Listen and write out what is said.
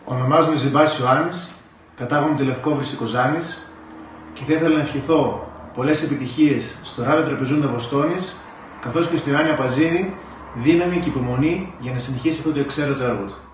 Ονομάζομαι Ζιμπάς Ιωάννης, κατάγομαι τη Λευκόβρηση Κοζάνης και θα ήθελα να ευχηθώ πολλές επιτυχίες στο Ράδιο Τραπεζούντα Βοστόνης καθώς και στο Ιωάννη Απαζίδη δύναμη και υπομονή για να συνεχίσει αυτό το εξαίρετο έργο του.